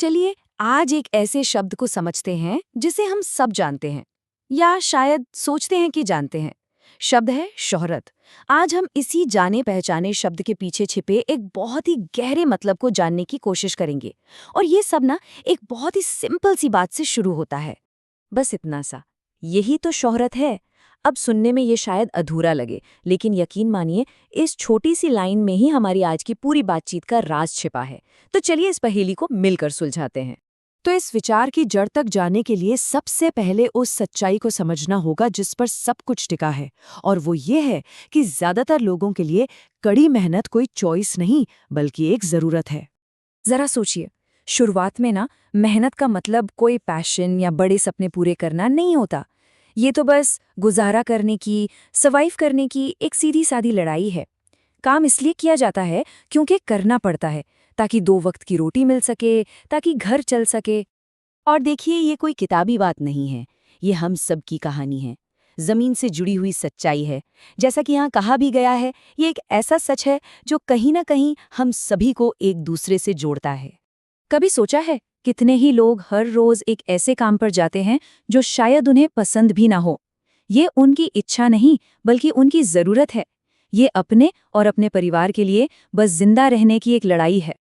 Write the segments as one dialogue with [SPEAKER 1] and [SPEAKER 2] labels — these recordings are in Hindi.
[SPEAKER 1] चलिए आज एक ऐसे शब्द को समझते हैं जिसे हम सब जानते हैं, या शायद सोचते हैं कि जानते हैं। शब्द है शोहरत। आज हम इसी जाने पहचाने शब्द के पीछे छिपे एक बहुत ही गहरे मतलब को जानने की कोशिश करेंगे। और ये सब ना एक बहुत ही सिंपल सी बात से शुरू होता है, बस इतना सा, यही तो शोहरत है। अब सुनने में ये शायद अधूरा लगे, लेकिन यकीन मानिए इस छोटी सी लाइन में ही हमारी आज की पूरी बातचीत का राज छिपा है। तो चलिए इस पहेली को मिलकर सुलझाते हैं। तो इस विचार की जड़ तक जाने के लिए सबसे पहले उस सच्चाई को समझना होगा जिस पर सब कुछ टिका है, और वो ये है कि ज्यादातर लोगों के लिए कड़ी मेहनत कोई चॉइस नहीं बल्कि एक जरूरत है। जरा सोचिए, शुरुआत में ना मेहनत का मतलब कोई पैशन या बड़े सपने पूरे करना नहीं होता। ये तो बस गुजारा करने की, सर्वाइव करने की एक सीधी सादी लड़ाई है। काम इसलिए किया जाता है क्योंकि करना पड़ता है, ताकि 2 वक्त की रोटी मिल सके, ताकि घर चल सके। और देखिए, ये कोई किताबी बात नहीं है, ये हम सब की कहानी है, जमीन से जुड़ी हुई सच्चाई है। जैसा कि यहाँ कहा भी गया है, ये एक ऐसा सच है जो कहीं ना कहीं हम सभी को एक दूसरे से जोड़ता है। कभी सोचा है कितने ही लोग हर रोज एक ऐसे काम पर जाते हैं जो शायद उन्हें पसंद भी ना हो। ये उनकी इच्छा नहीं बल्कि उनकी जरूरत है। ये अपने और अपने परिवार के लिए बस जिंदा रहने की एक लड़ाई है।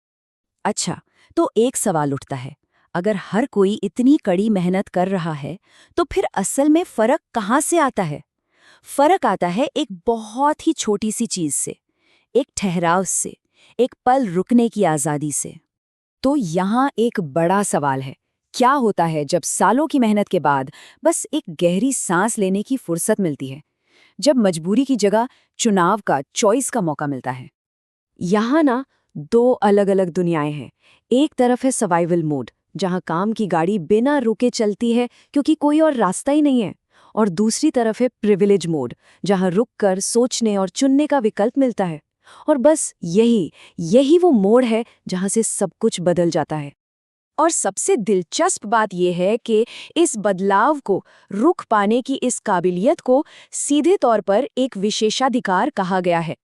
[SPEAKER 1] अच्छा, तो एक सवाल उठता है, अगर हर कोई इतनी कड़ी मेहनत कर रहा है तो फिर असल में फर्क कहाँ से आता है? फर्क आता है एक बहुत ही छोटी सी चीज से, एक ठहराव से, एक पल रुकने की आजादी से। तो यहाँ एक बड़ा सवाल है, क्या होता है जब सालों की मेहनत के बाद बस एक गहरी सांस लेने की फुर्सत मिलती है, जब मजबूरी की जगह चुनाव का, चॉइस का मौका मिलता है? यहाँ ना 2 अलग अलग दुनियाएं हैं। एक तरफ है सर्वाइवल मोड, जहाँ काम की गाड़ी बिना रुके चलती है क्योंकि कोई और रास्ता ही नहीं है। और दूसरी तरफ है प्रिविलेज मोड, जहाँ रुक कर सोचने और चुनने का विकल्प मिलता है। और बस यही वो मोड़ है जहां से सब कुछ बदल जाता है। और सबसे दिलचस्प बात यह है कि इस बदलाव को, रुख पाने की इस काबिलियत को सीधे तौर पर एक विशेषाधिकार कहा गया है।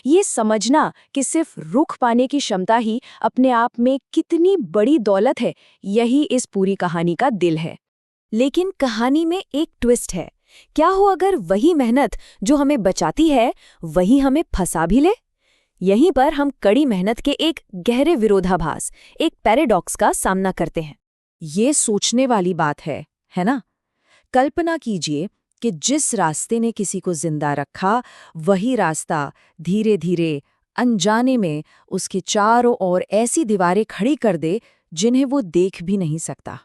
[SPEAKER 1] ये समझना कि सिर्फ रुख पाने की क्षमता ही अपने आप में कितनी बड़ी दौलत है, यही इस पूरी कहानी का दिल है। लेकिन कहानी में एक ट्विस्ट है। क्या हो अगर वही मेहनत जो हमें बचाती है, वही हमें फंसा भी ले? यहीं पर हम कड़ी मेहनत के एक गहरे विरोधाभास, एक पैराडॉक्स का सामना करते हैं। ये सोचने वाली बात है ना? कल्पना कीजिए कि जिस रास्ते ने किसी को जिंदा रखा, वही रास्ता धीरे धीरे, अनजाने में उसके चारों ओर ऐसी दीवारें खड़ी कर दे जिन्हें वो देख भी नहीं सकता।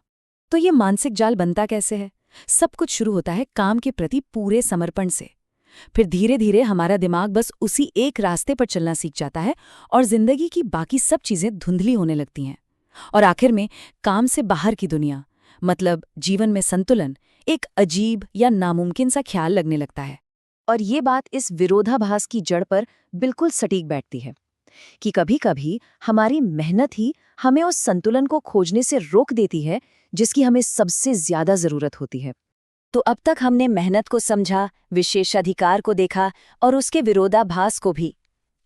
[SPEAKER 1] तो ये मानसिक जाल बनता कैसे है? सब कुछ शुरू होता है काम के प्रति पूरे समर्पण से। फिर धीरे धीरे हमारा दिमाग बस उसी एक रास्ते पर चलना सीख जाता है और जिंदगी की बाकी सब चीजें धुंधली होने लगती हैं। और आखिर में काम से बाहर की दुनिया, मतलब जीवन में संतुलन, एक अजीब या नामुमकिन सा ख्याल लगने लगता है। और ये बात इस विरोधाभास की जड़ पर बिल्कुल सटीक बैठती है कि कभी-कभी हमारी मेहनत ही हमें उस संतुलन को खोजने से रोक देती है जिसकी हमें सबसे ज्यादा जरूरत होती है। तो अब तक हमने मेहनत को समझा, विशेषाधिकार को देखा और उसके विरोधाभास को भी।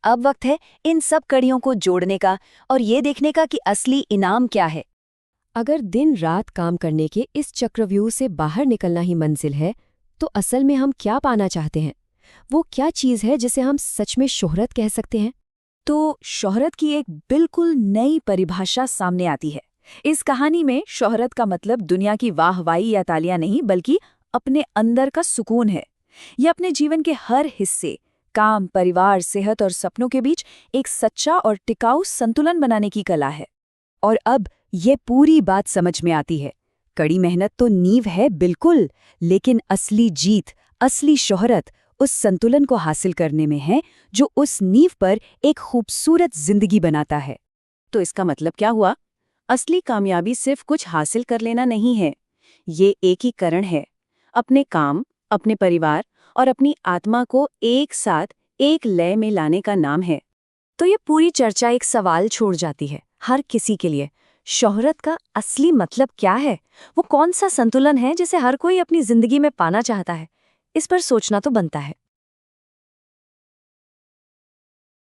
[SPEAKER 1] अब वक्त है इन सब कड़ियों को जोड़ने का और ये देखने का कि असली इनाम क्या है। अगर दिन रात काम करने के इस चक्रव्यूह से बाहर निकलना ही मंजिल है, तो असल में हम क्या पाना चाहते हैं? वो क्या चीज़ है जिसे हम सच में शोहरत कह सकते हैं? तो शोहरत की एक बिल्कुल नई परिभाषा सामने आती है। इस कहानी में शोहरत का मतलब दुनिया की वाहवाही या तालियां नहीं, बल्कि अपने अंदर का सुकून है। यह अपने जीवन के हर हिस्से, काम, परिवार, सेहत और सपनों के बीच एक सच्चा और टिकाऊ संतुलन बनाने की कला है। और अब ये पूरी बात समझ में आती है। कड़ी मेहनत तो नींव है बिल्कुल, लेकिन असली जीत, असली शोहरत उस संतुलन को हासिल करने में है जो उस नींव पर एक खूबसूरत जिंदगी बनाता है। तो इसका मतलब क्या हुआ? असली कामयाबी सिर्फ कुछ हासिल कर लेना नहीं है, ये एकीकरण है। अपने काम, अपने परिवार और अपनी आत्मा को एक साथ, एक लय में लाने का नाम है। तो ये पूरी चर्चा एक सवाल छोड़ जाती है हर किसी के लिए। शोहरत का असली मतलब क्या है? वो कौन सा संतुलन है जिसे हर कोई अपनी जिंदगी में पाना चाहता है? इस पर सोचना तो बनता है।